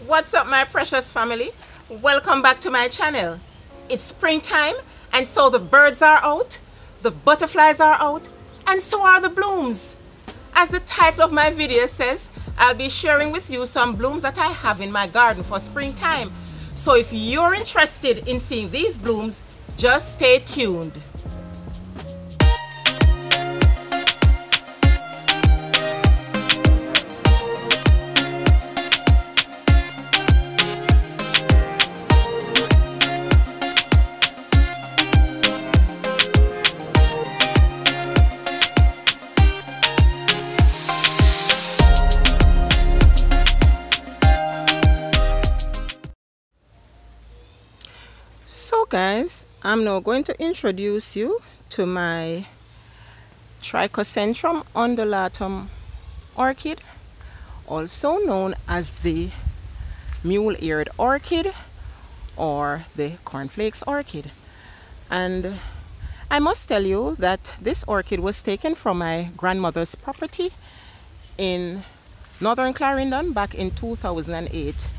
What's up, my precious family? Welcome back to my channel. It's springtime, and so the birds are out, the butterflies are out, and so are the blooms. As the title of my video says, I'll be sharing with you some blooms that I have in my garden for springtime. So if you're interested in seeing these blooms, just stay tuned. So guys, I'm now going to introduce you to my Trichocentrum undulatum orchid, also known as the mule-eared orchid or the cornflakes orchid. And I must tell you that this orchid was taken from my grandmother's property in northern Clarendon back in 2008.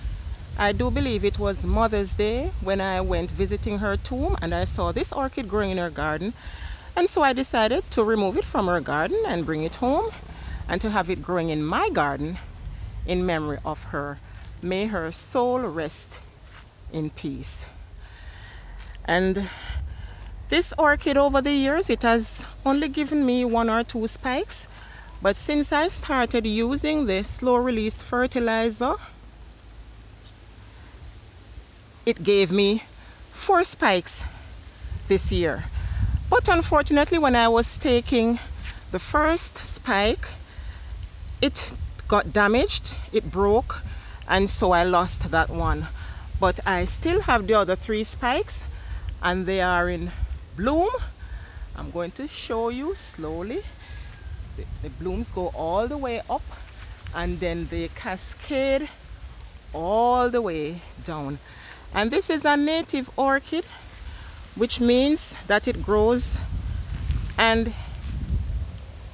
I do believe it was Mother's Day when I went visiting her tomb and I saw this orchid growing in her garden, and so I decided to remove it from her garden and bring it home and to have it growing in my garden in memory of her. May her soul rest in peace. And this orchid, over the years, it has only given me 1 or 2 spikes, but since I started using the slow release fertilizer, it gave me 4 spikes this year. But unfortunately, when I was taking the first spike, it got damaged, it broke, and so I lost that one. But I still have the other 3 spikes, and they are in bloom. I'm going to show you slowly. The blooms go all the way up, and then they cascade all the way down. And this is a native orchid, which means that it grows and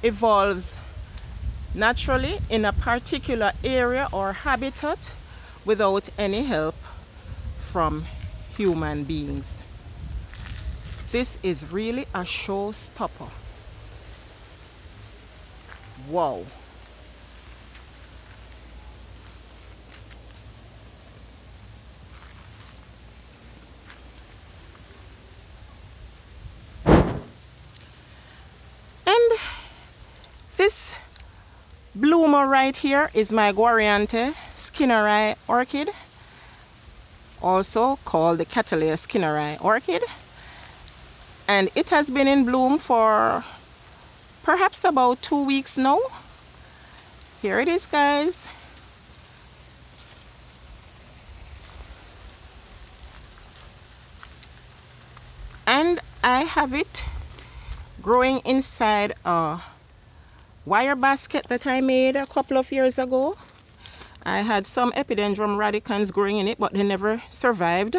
evolves naturally in a particular area or habitat without any help from human beings. This is really a showstopper. Wow. This bloomer right here is my Kinera orchid, also called the Catalya orchid, and it has been in bloom for perhaps about 2 weeks now. Here it is, guys. And I have it growing inside a wire basket that I made a couple of years ago. I had some epidendrum radicans growing in it, but they never survived,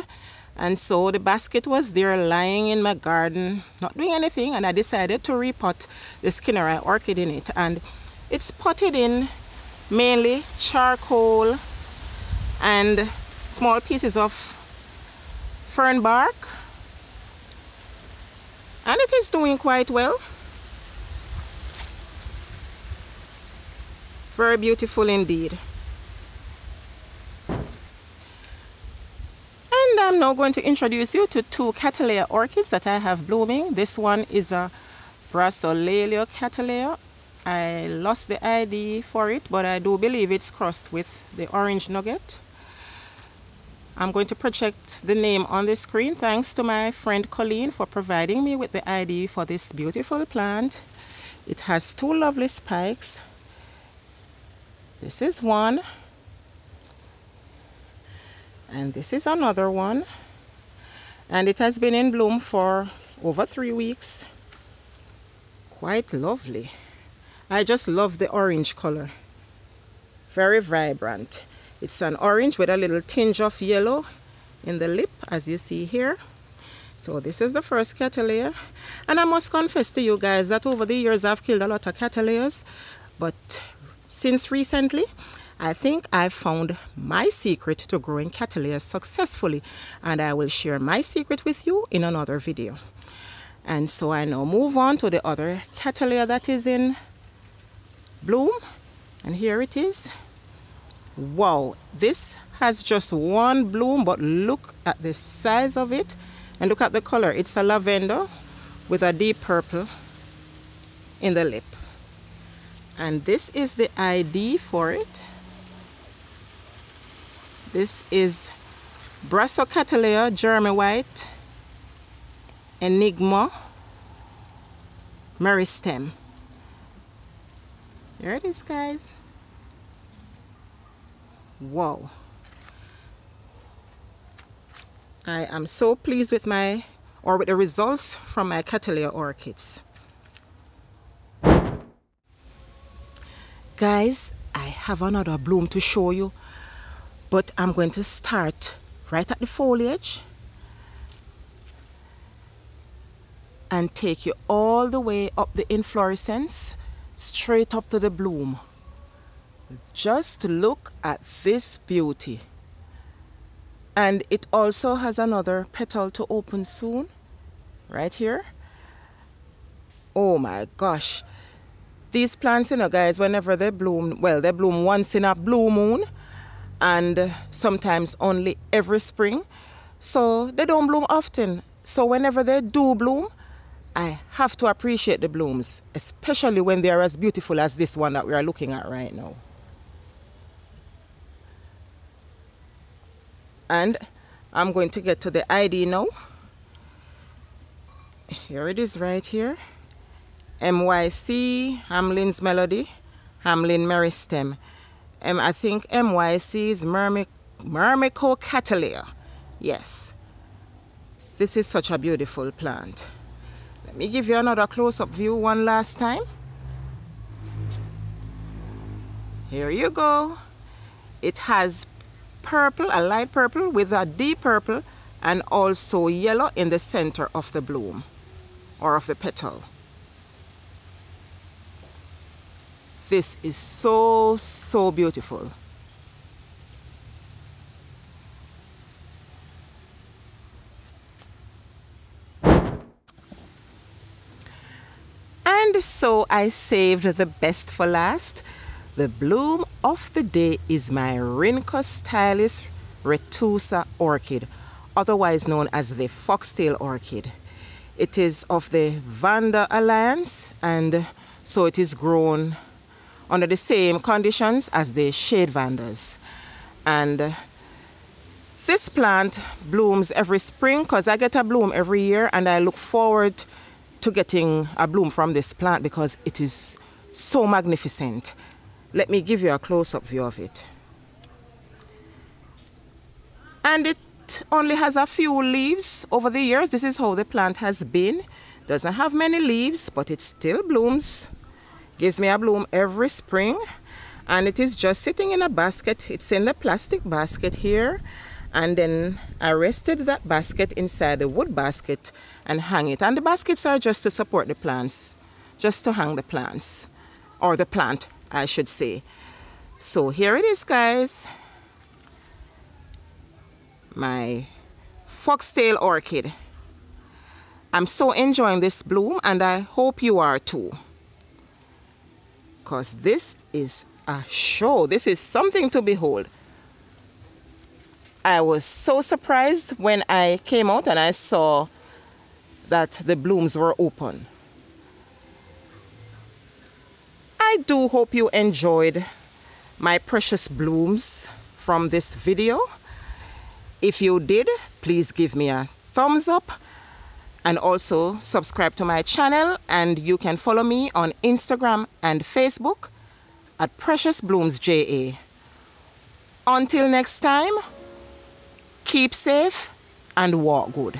and so the basket was there lying in my garden not doing anything, and I decided to repot this Kinera orchid in it. And it's potted in mainly charcoal and small pieces of fern bark, and it is doing quite well. Very beautiful indeed. And I'm now going to introduce you to 2 Catalya orchids that I have blooming. This one is a Brasileia Catalya. I lost the ID for it, but I do believe it's crossed with the orange nugget. I'm going to project the name on the screen. Thanks to my friend Colleen for providing me with the ID for this beautiful plant. It has 2 lovely spikes. This is one, and this is another one, and it has been in bloom for over 3 weeks. Quite lovely. I just love the orange color. Very vibrant. It's an orange with a little tinge of yellow in the lip, as you see here. So this is the first Catalya, and I must confess to you guys that over the years I've killed a lot of Catalyas, but since recently I think I found my secret to growing Catalya successfully, and I will share my secret with you in another video. And so I now move on to the other Catalya that is in bloom, and here it is. Wow, this has just one bloom, but look at the size of it and look at the color. It's a lavender with a deep purple in the lip, and this is the ID for it. This is Brassocatelea Jeremy White Enigma Meristem. Here it is, guys. Wow, I am so pleased with with the results from my Catalya orchids. Guys, I have another bloom to show you, but I'm going to start right at the foliage and take you all the way up the inflorescence straight up to the bloom. Just look at this beauty. And it also has another petal to open soon, right here. Oh my gosh. These plants, you know, guys, whenever they bloom, well, they bloom once in a blue moon and sometimes only every spring. So they don't bloom often. So whenever they do bloom, I have to appreciate the blooms, especially when they are as beautiful as this one that we are looking at right now. And I'm going to get to the ID now. Here it is right here. MYC, Hamlin's Melody, Hamlin Meristem. I think MYC is Myrmicocatelea. Yes. This is such a beautiful plant. Let me give you another close-up view one last time. Here you go. It has purple, a light purple with a deep purple, and also yellow in the center of the bloom or of the petal. This is so, so beautiful. And so I saved the best for last. The bloom of the day is my Rhynchostylis retusa orchid, otherwise known as the Foxtail Orchid. It is of the Vanda Alliance, and so it is grown under the same conditions as the shade Vandas. And this plant blooms every spring because I get a bloom every year, and I look forward to getting a bloom from this plant because it is so magnificent. Let me give you a close-up view of it. And it only has a few leaves over the years. This is how the plant has been. Doesn't have many leaves, but it still blooms. Gives me a bloom every spring. And it is just sitting in a basket. It's in the plastic basket here. And then I rested that basket inside the wood basket and hang it. And the baskets are just to support the plants, just to hang the plants, or the plant, I should say. So here it is, guys. My Foxtail Orchid. I'm so enjoying this bloom, and I hope you are too. Because this is a show. This is something to behold. I was so surprised when I came out and I saw that the blooms were open. I do hope you enjoyed my precious blooms from this video. If you did, please give me a thumbs up and also subscribe to my channel, and you can follow me on Instagram and Facebook at Precious Blooms JA. Until next time, keep safe and walk good.